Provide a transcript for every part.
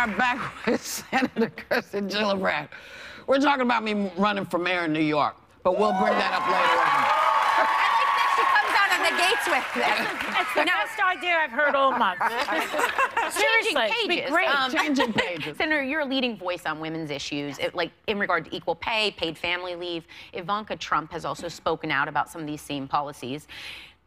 are back with Senator Kirsten Gillibrand. We're talking about me running for mayor in New York, but we'll bring that up later on. I like that she comes out of the gates with this. It's the best idea I've heard all month. Seriously, Changing pages. great. Changing pages. Senator, you're a leading voice on women's issues, like in regard to equal pay, paid family leave. Ivanka Trump has also spoken out about some of these same policies.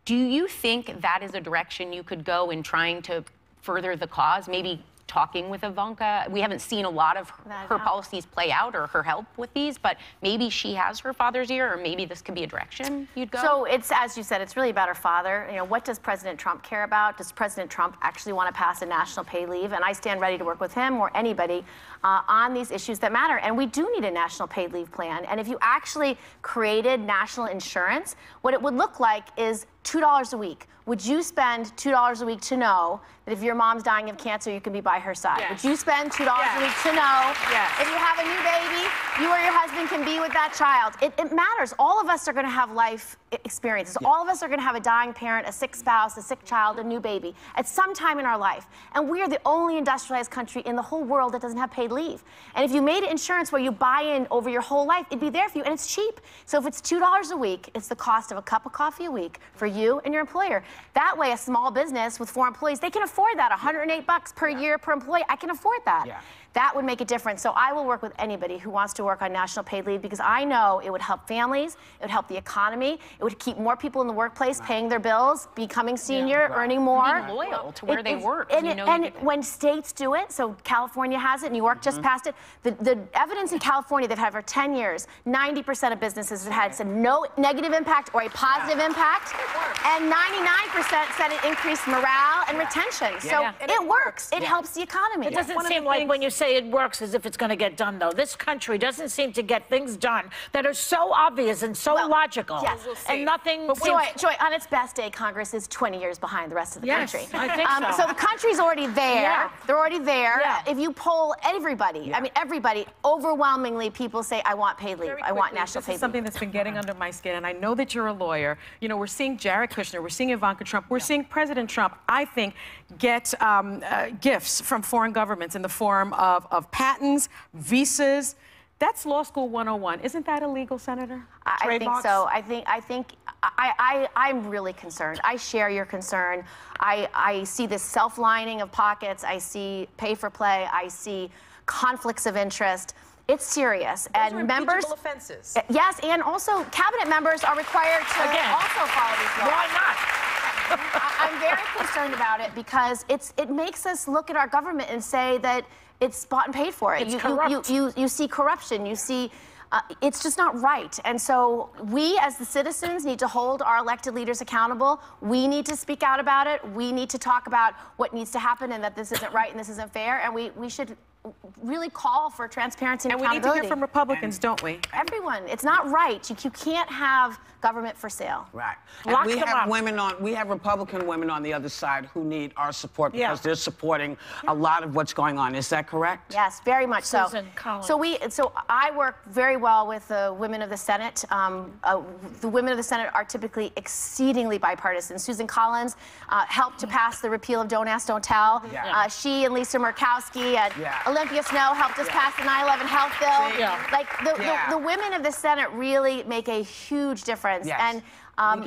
Do you think that is a direction you could go in trying to further the cause? Maybe talking with Ivanka. We haven't seen a lot of her policies play out or her help with these, but maybe she has her father's ear, or maybe this could be a direction you'd go. So it's, as you said, it's really about her father. You know, what does President Trump care about? Does President Trump actually want to pass a national paid leave? And I stand ready to work with him or anybody on these issues that matter. And we do need a national paid leave plan. And if you actually created national insurance, what it would look like is $2 a week. Would you spend $2 a week to know that if your mom's dying of cancer, you can be by her side? Yes. Would you spend $2 a week to know if you have a new baby, you or your husband can be with that child? It matters. All of us are going to have life experiences. All of us are going to have a dying parent, a sick spouse, a sick child, a new baby at some time in our life. And we are the only industrialized country in the whole world that doesn't have paid leave. And if you made insurance where you buy in over your whole life, it'd be there for you, and it's cheap. So if it's $2 a week, it's the cost of a cup of coffee a week for you and your employer. That way, a small business with 4 employees, they can afford that. $108 per year per employee. I can afford that. That would make a difference. So I will work with anybody who wants to work on national paid leave, because I know it would help families, it would help the economy, it would keep more people in the workplace paying their bills, becoming senior, earning more. Be loyal to where they work. And when states do it, so California has it, New York just passed it, the evidence in California they've had for 10 years, 90% of businesses have had no negative impact or a positive impact, and 99% said it increased morale and retention. So it works. It helps the economy. It doesn't seem like when you say it works as if it's going to get done, though. This country doesn't seem to get things done that are so obvious and so logical. Yes. And nothing. But Joy, on its best day, Congress is 20 years behind the rest of the country. I think so. So the country's already there. They're already there. If you poll everybody, I mean, everybody, overwhelmingly people say, I want paid leave. I want national paid leave. This is something that's been getting under my skin, and I know that you're a lawyer. You know, we're seeing Jared Kushner, we're seeing Ivanka Trump, we're seeing President Trump, I think, get gifts from foreign governments in the form of patents, visas. That's law school 101. Isn't that illegal, Senator? I think so. I'm really concerned. I share your concern. I see this self-lining of pockets. I see pay for play. I see conflicts of interest. It's serious. Those are impeachable offenses. Yes, and also cabinet members are required to also follow these laws. Why not? I'm very concerned about it, because it makes us look at our government and say that it's bought and paid for. It's corrupt. You see corruption. You see, it's just not right. And so we, as the citizens, need to hold our elected leaders accountable. We need to speak out about it. We need to talk about what needs to happen and that this isn't right and this isn't fair. And we should really call for transparency and accountability. And we need to hear from Republicans, don't we? Everyone. It's not right. You can't have government for sale. Right. And we have women on, we have Republican women on the other side who need our support, because they're supporting a lot of what's going on. Is that correct? Yes, very much so. Susan Collins. So I work very well with the women of the Senate. The women of the Senate are typically exceedingly bipartisan. Susan Collins helped to pass the repeal of Don't Ask, Don't Tell. She and Lisa Murkowski and Olympia Snowe helped us pass the 9/11 health bill. Like the women of the Senate really make a huge difference. And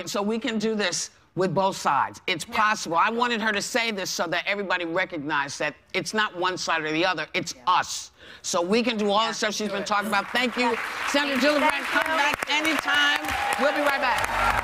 so we can do this with both sides. It's possible. I wanted her to say this so that everybody recognized that it's not one side or the other. It's us. So we can do all the stuff she's been talking about. Thank you, Senator Gillibrand. Come back anytime. We'll be right back.